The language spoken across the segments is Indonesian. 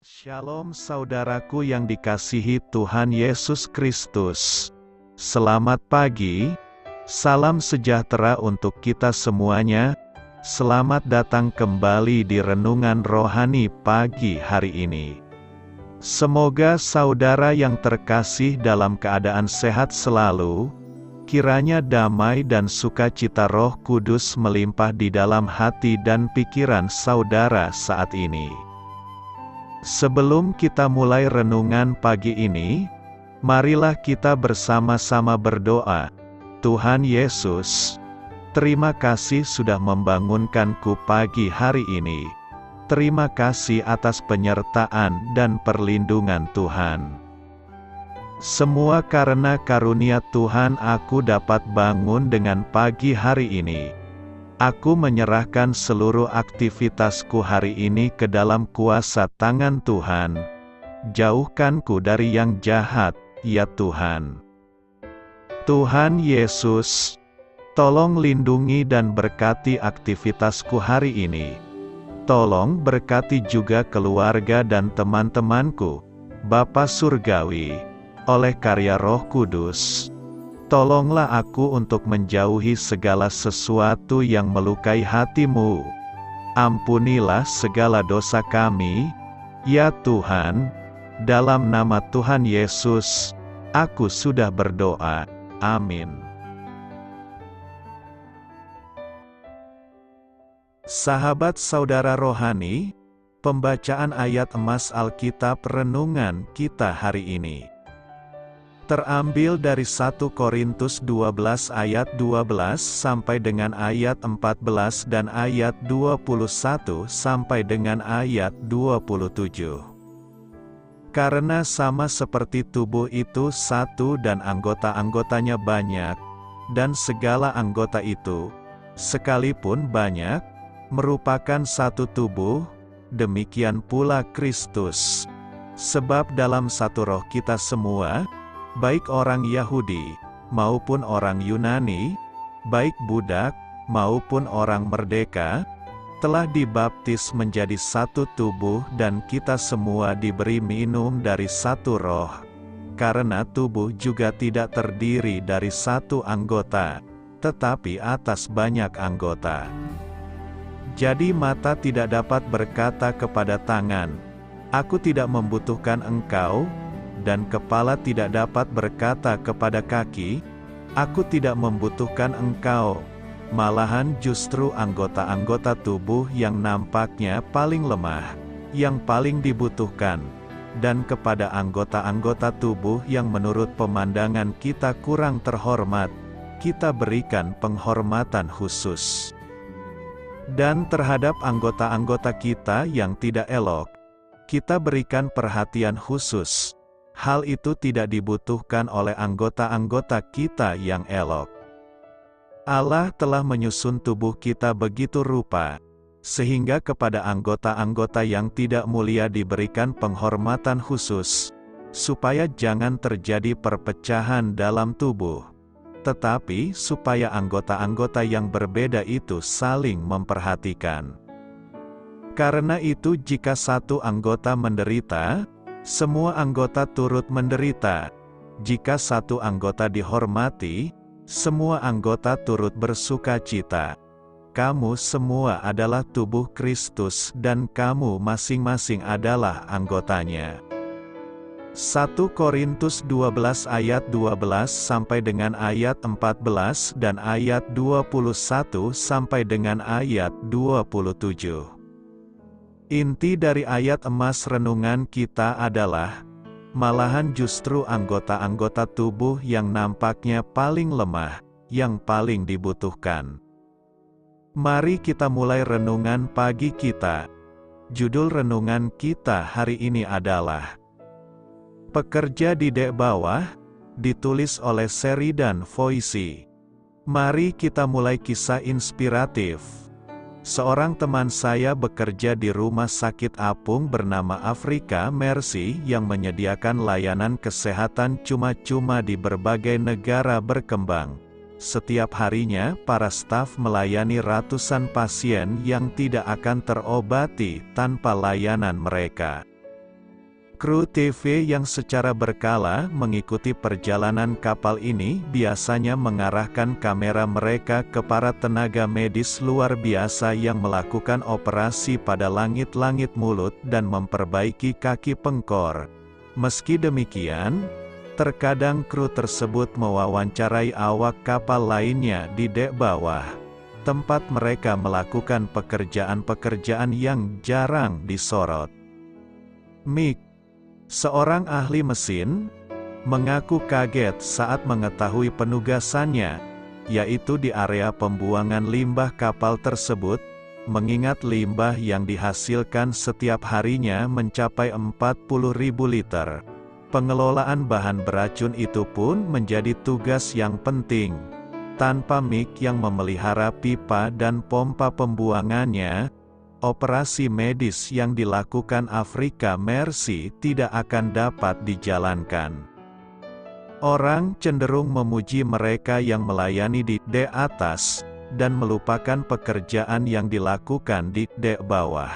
Shalom saudaraku yang dikasihi Tuhan Yesus Kristus. Selamat pagi, salam sejahtera untuk kita semuanya. Selamat datang kembali di Renungan Rohani pagi hari ini. Semoga saudara yang terkasih dalam keadaan sehat selalu. Kiranya damai dan sukacita Roh Kudus melimpah di dalam hati dan pikiran saudara saat ini. Sebelum kita mulai renungan pagi ini, marilah kita bersama-sama berdoa. Tuhan Yesus, terima kasih sudah membangunkanku pagi hari ini. Terima kasih atas penyertaan dan perlindungan Tuhan. Semua karena karunia Tuhan aku dapat bangun dengan pagi hari ini. Aku menyerahkan seluruh aktivitasku hari ini ke dalam kuasa tangan Tuhan. Jauhkanku dari yang jahat, ya Tuhan. Tuhan Yesus, tolong lindungi dan berkati aktivitasku hari ini. Tolong berkati juga keluarga dan teman-temanku, Bapa Surgawi, oleh karya Roh Kudus. Tolonglah aku untuk menjauhi segala sesuatu yang melukai hati-Mu. Ampunilah segala dosa kami, ya Tuhan. Dalam nama Tuhan Yesus, aku sudah berdoa. Amin. Sahabat saudara rohani, pembacaan ayat emas Alkitab renungan kita hari ini terambil dari 1 Korintus 12 ayat 12 sampai dengan ayat 14 dan ayat 21 sampai dengan ayat 27. Karena sama seperti tubuh itu satu dan anggota-anggotanya banyak, dan segala anggota itu, sekalipun banyak, merupakan satu tubuh, demikian pula Kristus. Sebab dalam satu roh kita semua, baik orang Yahudi, maupun orang Yunani, baik budak, maupun orang merdeka, telah dibaptis menjadi satu tubuh dan kita semua diberi minum dari satu roh. Karena tubuh juga tidak terdiri dari satu anggota, tetapi atas banyak anggota. Jadi mata tidak dapat berkata kepada tangan, "Aku tidak membutuhkan engkau," dan kepala tidak dapat berkata kepada kaki, "Aku tidak membutuhkan engkau." Malahan justru anggota-anggota tubuh yang nampaknya paling lemah, yang paling dibutuhkan, dan kepada anggota-anggota tubuh yang menurut pemandangan kita kurang terhormat, kita berikan penghormatan khusus. Dan terhadap anggota-anggota kita yang tidak elok, kita berikan perhatian khusus. Hal itu tidak dibutuhkan oleh anggota-anggota kita yang elok. Allah telah menyusun tubuh kita begitu rupa, sehingga kepada anggota-anggota yang tidak mulia diberikan penghormatan khusus, supaya jangan terjadi perpecahan dalam tubuh, tetapi supaya anggota-anggota yang berbeda itu saling memperhatikan. Karena itu jika satu anggota menderita, semua anggota turut menderita. Jika satu anggota dihormati, semua anggota turut bersukacita. Kamu semua adalah tubuh Kristus dan kamu masing-masing adalah anggotanya. 1 Korintus 12 ayat 12 sampai dengan ayat 14 dan ayat 21 sampai dengan ayat 27. Inti dari ayat emas renungan kita adalah, malahan justru anggota-anggota tubuh yang nampaknya paling lemah, yang paling dibutuhkan. Mari kita mulai renungan pagi kita. Judul renungan kita hari ini adalah Pekerja di Dek Bawah, ditulis oleh Sheridan Voysey. Mari kita mulai kisah inspiratif. Seorang teman saya bekerja di rumah sakit apung bernama Afrika Mercy yang menyediakan layanan kesehatan cuma-cuma di berbagai negara berkembang. Setiap harinya, para staf melayani ratusan pasien yang tidak akan terobati tanpa layanan mereka. Kru TV yang secara berkala mengikuti perjalanan kapal ini biasanya mengarahkan kamera mereka ke para tenaga medis luar biasa yang melakukan operasi pada langit-langit mulut dan memperbaiki kaki pengkor. Meski demikian, terkadang kru tersebut mewawancarai awak kapal lainnya di dek bawah, tempat mereka melakukan pekerjaan-pekerjaan yang jarang disorot. Mick, seorang ahli mesin, mengaku kaget saat mengetahui penugasannya, yaitu di area pembuangan limbah kapal tersebut, mengingat limbah yang dihasilkan setiap harinya mencapai 40.000 liter. Pengelolaan bahan beracun itu pun menjadi tugas yang penting. Tanpa Mick yang memelihara pipa dan pompa pembuangannya, operasi medis yang dilakukan Afrika Mercy tidak akan dapat dijalankan. Orang cenderung memuji mereka yang melayani di dek atas, dan melupakan pekerjaan yang dilakukan di dek bawah.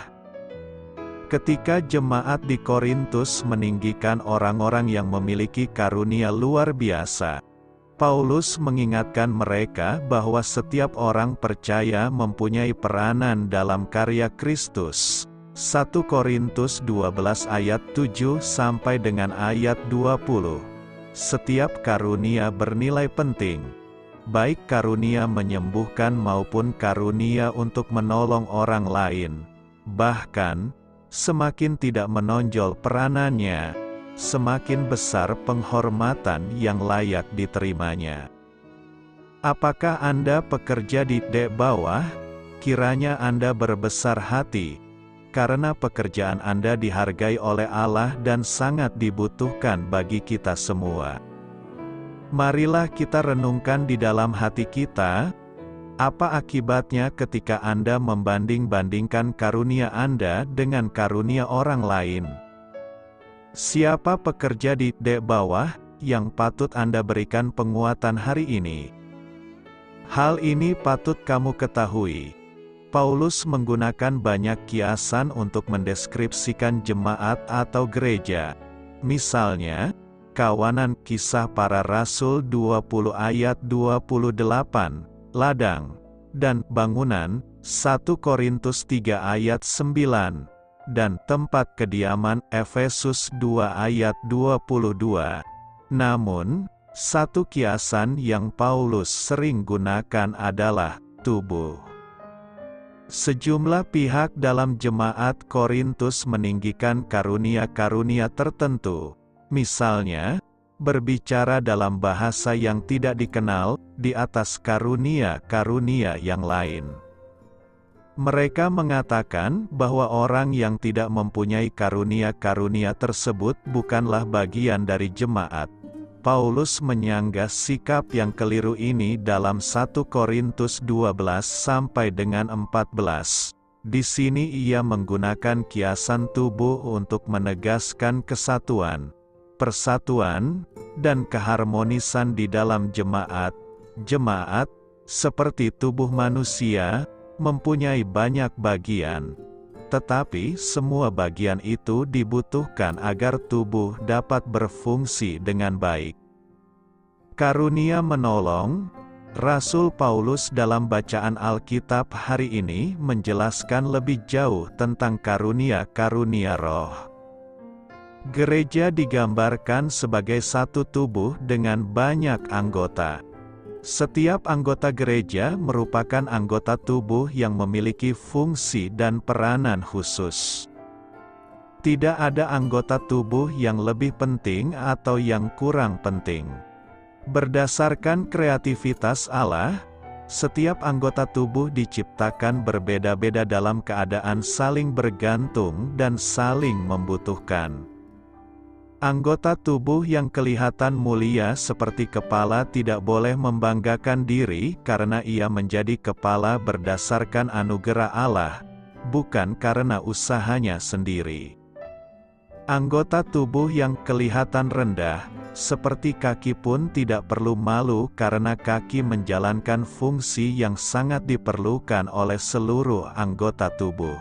Ketika jemaat di Korintus meninggikan orang-orang yang memiliki karunia luar biasa, Paulus mengingatkan mereka bahwa setiap orang percaya mempunyai peranan dalam karya Kristus. 1 Korintus 12 ayat 7 sampai dengan ayat 20. Setiap karunia bernilai penting, baik karunia menyembuhkan maupun karunia untuk menolong orang lain. Bahkan, semakin tidak menonjol peranannya, semakin besar penghormatan yang layak diterimanya. Apakah Anda pekerja di dek bawah? Kiranya Anda berbesar hati, karena pekerjaan Anda dihargai oleh Allah dan sangat dibutuhkan bagi kita semua. Marilah kita renungkan di dalam hati kita, apa akibatnya ketika Anda membanding-bandingkan karunia Anda dengan karunia orang lain? Siapa pekerja di dek bawah yang patut Anda berikan penguatan hari ini? Hal ini patut kamu ketahui. Paulus menggunakan banyak kiasan untuk mendeskripsikan jemaat atau gereja. Misalnya, Kawanan Kisah Para Rasul 20 ayat 28, ladang, dan bangunan, 1 Korintus 3 ayat 9. Dan tempat kediaman Efesus 2 ayat 22. Namun, satu kiasan yang Paulus sering gunakan adalah tubuh. Sejumlah pihak dalam jemaat Korintus meninggikan karunia-karunia tertentu. Misalnya, berbicara dalam bahasa yang tidak dikenal, di atas karunia-karunia yang lain. Mereka mengatakan bahwa orang yang tidak mempunyai karunia-karunia tersebut bukanlah bagian dari jemaat. Paulus menyanggah sikap yang keliru ini dalam 1 Korintus 12 sampai dengan 14. Di sini ia menggunakan kiasan tubuh untuk menegaskan kesatuan, persatuan, dan keharmonisan di dalam jemaat. Jemaat, seperti tubuh manusia, mempunyai banyak bagian, tetapi semua bagian itu dibutuhkan agar tubuh dapat berfungsi dengan baik. Karunia menolong. Rasul Paulus dalam bacaan Alkitab hari ini menjelaskan lebih jauh tentang karunia-karunia roh. Gereja digambarkan sebagai satu tubuh dengan banyak anggota. Setiap anggota gereja merupakan anggota tubuh yang memiliki fungsi dan peranan khusus. Tidak ada anggota tubuh yang lebih penting atau yang kurang penting. Berdasarkan kreativitas Allah, setiap anggota tubuh diciptakan berbeda-beda dalam keadaan saling bergantung dan saling membutuhkan. Anggota tubuh yang kelihatan mulia seperti kepala tidak boleh membanggakan diri karena ia menjadi kepala berdasarkan anugerah Allah, bukan karena usahanya sendiri. Anggota tubuh yang kelihatan rendah, seperti kaki pun tidak perlu malu karena kaki menjalankan fungsi yang sangat diperlukan oleh seluruh anggota tubuh.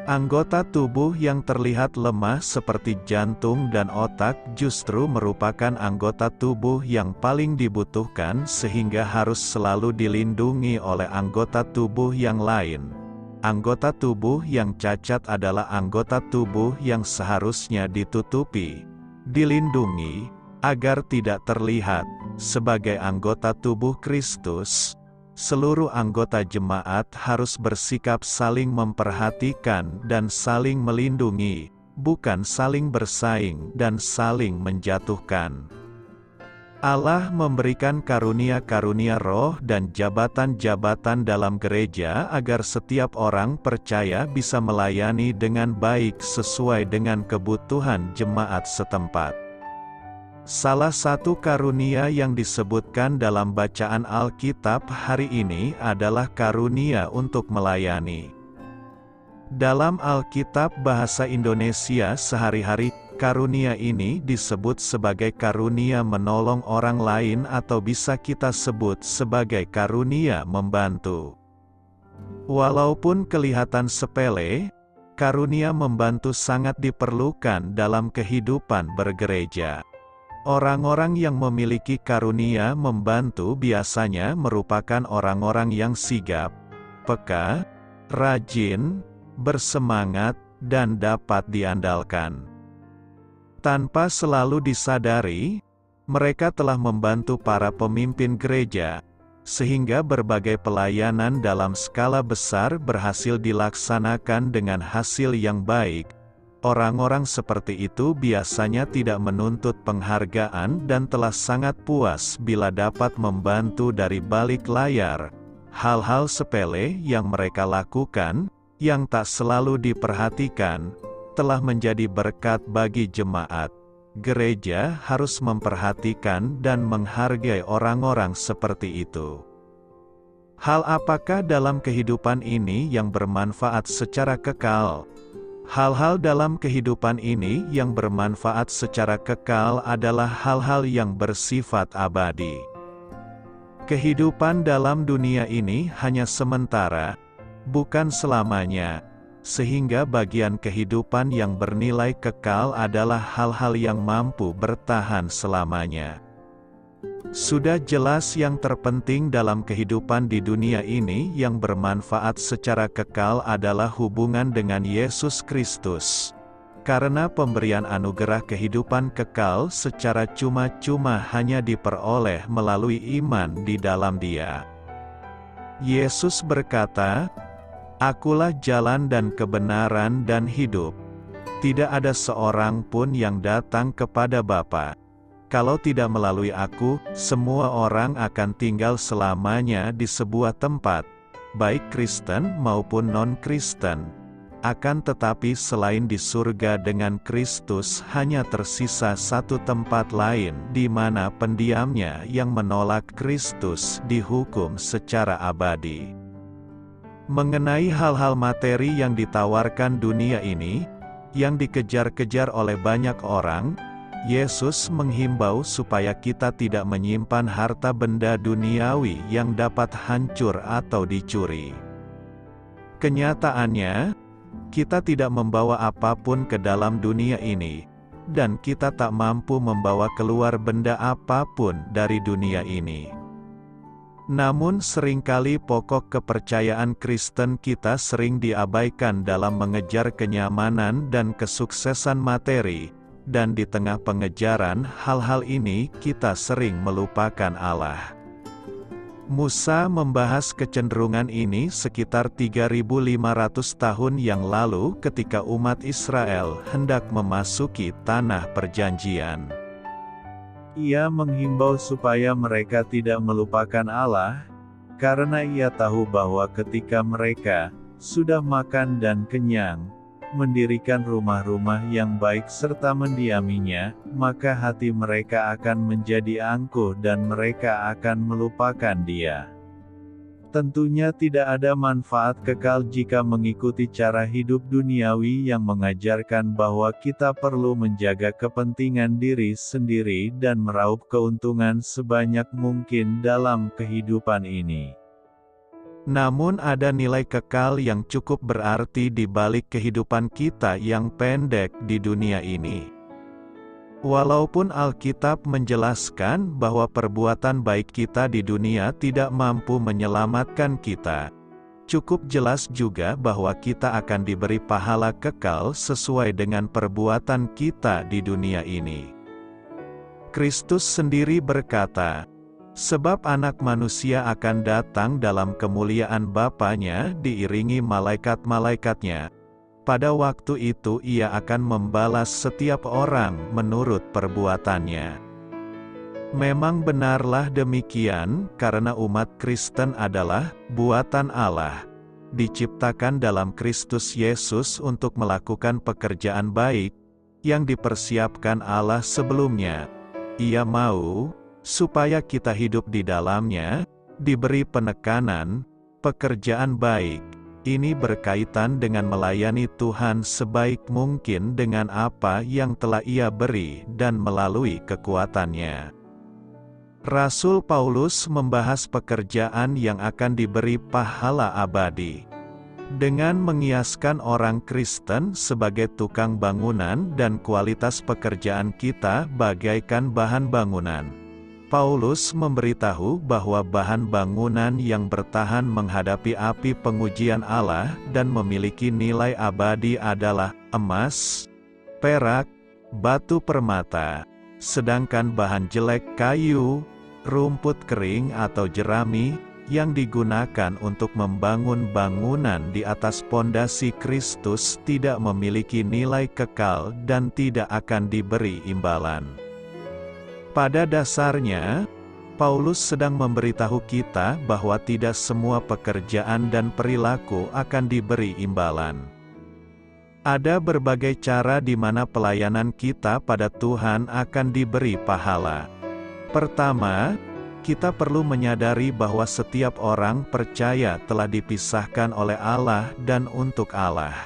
Anggota tubuh yang terlihat lemah seperti jantung dan otak justru merupakan anggota tubuh yang paling dibutuhkan sehingga harus selalu dilindungi oleh anggota tubuh yang lain. Anggota tubuh yang cacat adalah anggota tubuh yang seharusnya ditutupi, dilindungi, agar tidak terlihat. Sebagai anggota tubuh Kristus, seluruh anggota jemaat harus bersikap saling memperhatikan dan saling melindungi, bukan saling bersaing dan saling menjatuhkan. Allah memberikan karunia-karunia roh dan jabatan-jabatan dalam gereja agar setiap orang percaya bisa melayani dengan baik sesuai dengan kebutuhan jemaat setempat. Salah satu karunia yang disebutkan dalam bacaan Alkitab hari ini adalah karunia untuk melayani. Dalam Alkitab bahasa Indonesia sehari-hari, karunia ini disebut sebagai karunia menolong orang lain atau bisa kita sebut sebagai karunia membantu. Walaupun kelihatan sepele, karunia membantu sangat diperlukan dalam kehidupan bergereja. Orang-orang yang memiliki karunia membantu biasanya merupakan orang-orang yang sigap, peka, rajin, bersemangat, dan dapat diandalkan. Tanpa selalu disadari, mereka telah membantu para pemimpin gereja, sehingga berbagai pelayanan dalam skala besar berhasil dilaksanakan dengan hasil yang baik. Orang-orang seperti itu biasanya tidak menuntut penghargaan dan telah sangat puas bila dapat membantu dari balik layar. Hal-hal sepele yang mereka lakukan, yang tak selalu diperhatikan, telah menjadi berkat bagi jemaat. Gereja harus memperhatikan dan menghargai orang-orang seperti itu. Hal apakah dalam kehidupan ini yang bermanfaat secara kekal? Hal-hal dalam kehidupan ini yang bermanfaat secara kekal adalah hal-hal yang bersifat abadi. Kehidupan dalam dunia ini hanya sementara, bukan selamanya, sehingga bagian kehidupan yang bernilai kekal adalah hal-hal yang mampu bertahan selamanya. Sudah jelas yang terpenting dalam kehidupan di dunia ini yang bermanfaat secara kekal adalah hubungan dengan Yesus Kristus. Karena pemberian anugerah kehidupan kekal secara cuma-cuma hanya diperoleh melalui iman di dalam Dia. Yesus berkata, "Akulah jalan dan kebenaran dan hidup. Tidak ada seorang pun yang datang kepada Bapa, kalau tidak melalui Aku." Semua orang akan tinggal selamanya di sebuah tempat, baik Kristen maupun non-Kristen. Akan tetapi selain di surga dengan Kristus hanya tersisa satu tempat lain di mana pendiamnya yang menolak Kristus dihukum secara abadi. Mengenai hal-hal materi yang ditawarkan dunia ini, yang dikejar-kejar oleh banyak orang, Yesus menghimbau supaya kita tidak menyimpan harta benda duniawi yang dapat hancur atau dicuri. Kenyataannya, kita tidak membawa apapun ke dalam dunia ini, dan kita tak mampu membawa keluar benda apapun dari dunia ini. Namun seringkali pokok kepercayaan Kristen kita sering diabaikan dalam mengejar kenyamanan dan kesuksesan materi, dan di tengah pengejaran hal-hal ini kita sering melupakan Allah. Musa membahas kecenderungan ini sekitar 3.500 tahun yang lalu ketika umat Israel hendak memasuki tanah perjanjian. Ia menghimbau supaya mereka tidak melupakan Allah, karena ia tahu bahwa ketika mereka sudah makan dan kenyang, mendirikan rumah-rumah yang baik serta mendiaminya, maka hati mereka akan menjadi angkuh dan mereka akan melupakan Dia. Tentunya tidak ada manfaat kekal jika mengikuti cara hidup duniawi yang mengajarkan bahwa kita perlu menjaga kepentingan diri sendiri dan meraup keuntungan sebanyak mungkin dalam kehidupan ini. Namun ada nilai kekal yang cukup berarti di balik kehidupan kita yang pendek di dunia ini. Walaupun Alkitab menjelaskan bahwa perbuatan baik kita di dunia tidak mampu menyelamatkan kita, cukup jelas juga bahwa kita akan diberi pahala kekal sesuai dengan perbuatan kita di dunia ini. Kristus sendiri berkata, "Sebab Anak Manusia akan datang dalam kemuliaan Bapa-Nya diiringi malaikat-malaikatnya. Pada waktu itu Ia akan membalas setiap orang menurut perbuatannya." Memang benarlah demikian, karena umat Kristen adalah buatan Allah, diciptakan dalam Kristus Yesus untuk melakukan pekerjaan baik yang dipersiapkan Allah sebelumnya. Ia mau supaya kita hidup di dalamnya, diberi penekanan, pekerjaan baik. Ini berkaitan dengan melayani Tuhan sebaik mungkin dengan apa yang telah Ia beri dan melalui kekuatannya. Rasul Paulus membahas pekerjaan yang akan diberi pahala abadi. Dengan mengiaskan orang Kristen sebagai tukang bangunan dan kualitas pekerjaan kita bagaikan bahan bangunan, Paulus memberitahu bahwa bahan bangunan yang bertahan menghadapi api pengujian Allah dan memiliki nilai abadi adalah emas, perak, batu permata, sedangkan bahan jelek kayu, rumput kering atau jerami, yang digunakan untuk membangun bangunan di atas pondasi Kristus tidak memiliki nilai kekal dan tidak akan diberi imbalan. Pada dasarnya, Paulus sedang memberitahu kita bahwa tidak semua pekerjaan dan perilaku akan diberi imbalan. Ada berbagai cara di mana pelayanan kita pada Tuhan akan diberi pahala. Pertama, kita perlu menyadari bahwa setiap orang percaya telah dipisahkan oleh Allah dan untuk Allah.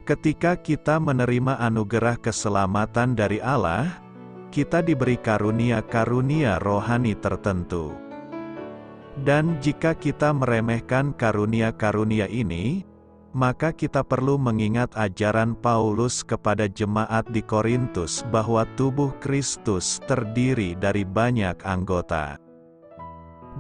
Ketika kita menerima anugerah keselamatan dari Allah, kita diberi karunia-karunia rohani tertentu. Dan jika kita meremehkan karunia-karunia ini, maka kita perlu mengingat ajaran Paulus kepada jemaat di Korintus bahwa tubuh Kristus terdiri dari banyak anggota.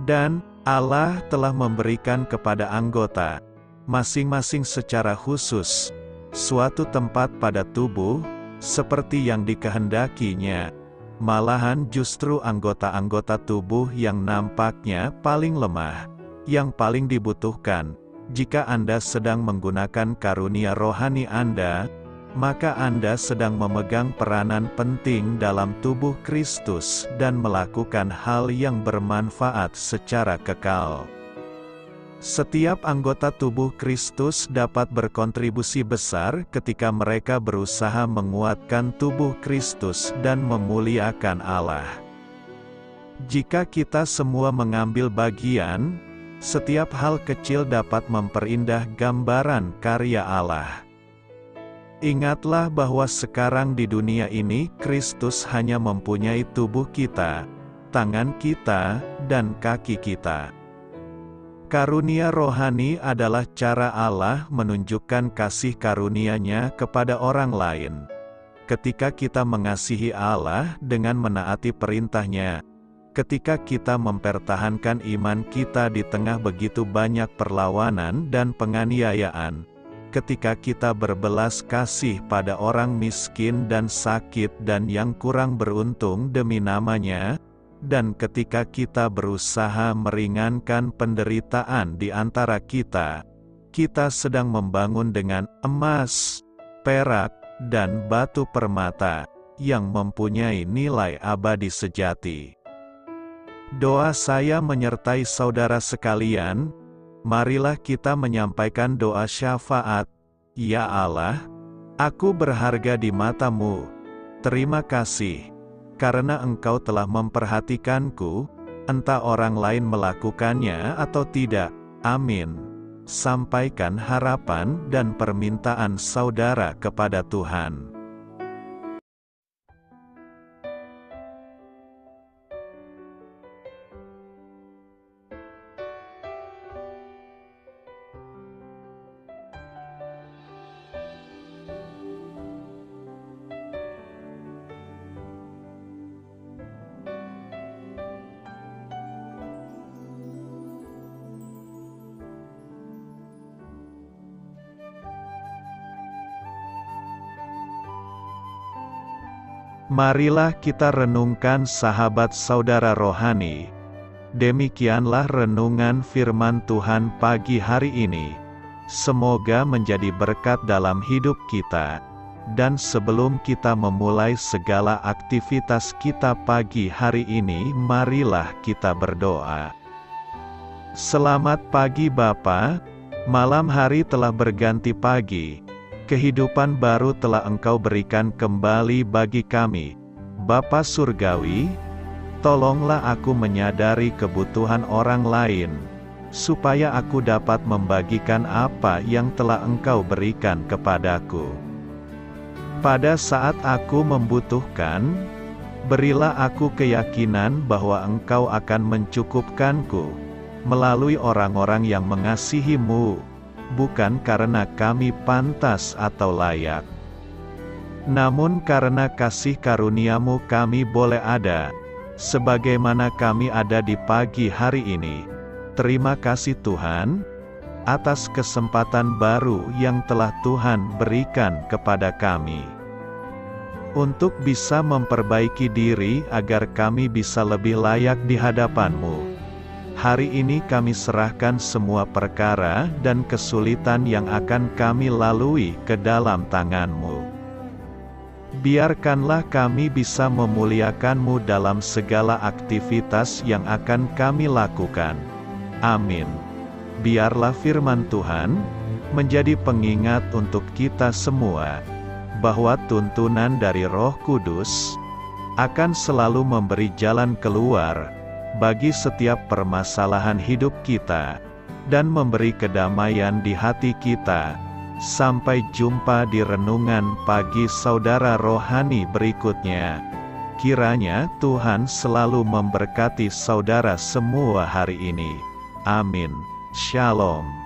Dan Allah telah memberikan kepada anggota, masing-masing secara khusus, suatu tempat pada tubuh, seperti yang dikehendakinya. Malahan justru anggota-anggota tubuh yang nampaknya paling lemah, yang paling dibutuhkan. Jika Anda sedang menggunakan karunia rohani Anda, maka Anda sedang memegang peranan penting dalam tubuh Kristus dan melakukan hal yang bermanfaat secara kekal. Setiap anggota tubuh Kristus dapat berkontribusi besar ketika mereka berusaha menguatkan tubuh Kristus dan memuliakan Allah. Jika kita semua mengambil bagian, setiap hal kecil dapat memperindah gambaran karya Allah. Ingatlah bahwa sekarang di dunia ini Kristus hanya mempunyai tubuh kita, tangan kita, dan kaki kita. Karunia rohani adalah cara Allah menunjukkan kasih karunia-Nya kepada orang lain. Ketika kita mengasihi Allah dengan menaati perintah-Nya, ketika kita mempertahankan iman kita di tengah begitu banyak perlawanan dan penganiayaan, ketika kita berbelas kasih pada orang miskin dan sakit dan yang kurang beruntung demi nama-Nya, dan ketika kita berusaha meringankan penderitaan di antara kita, kita sedang membangun dengan emas, perak, dan batu permata, yang mempunyai nilai abadi sejati. Doa saya menyertai saudara sekalian, marilah kita menyampaikan doa syafaat. Ya Allah, aku berharga di mata-Mu. Terima kasih, karena Engkau telah memperhatikanku, entah orang lain melakukannya atau tidak. Amin. Sampaikan harapan dan permintaan saudara kepada Tuhan. Marilah kita renungkan sahabat saudara rohani. Demikianlah renungan firman Tuhan pagi hari ini. Semoga menjadi berkat dalam hidup kita. Dan sebelum kita memulai segala aktivitas kita pagi hari ini, marilah kita berdoa. Selamat pagi Bapa, malam hari telah berganti pagi. Kehidupan baru telah Engkau berikan kembali bagi kami. Bapa Surgawi, tolonglah aku menyadari kebutuhan orang lain, supaya aku dapat membagikan apa yang telah Engkau berikan kepadaku. Pada saat aku membutuhkan, berilah aku keyakinan bahwa Engkau akan mencukupkanku, melalui orang-orang yang mengasihi-Mu, bukan karena kami pantas atau layak, namun karena kasih karunia-Mu kami boleh ada, sebagaimana kami ada di pagi hari ini. Terima kasih Tuhan, atas kesempatan baru yang telah Tuhan berikan kepada kami, untuk bisa memperbaiki diri agar kami bisa lebih layak di hadapan-Mu. Hari ini kami serahkan semua perkara dan kesulitan yang akan kami lalui ke dalam tangan-Mu. Biarkanlah kami bisa memuliakan-Mu dalam segala aktivitas yang akan kami lakukan. Amin. Biarlah firman Tuhan menjadi pengingat untuk kita semua, bahwa tuntunan dari Roh Kudus akan selalu memberi jalan keluar bagi setiap permasalahan hidup kita, dan memberi kedamaian di hati kita. Sampai jumpa di renungan pagi saudara rohani berikutnya. Kiranya Tuhan selalu memberkati saudara semua hari ini. Amin. Shalom.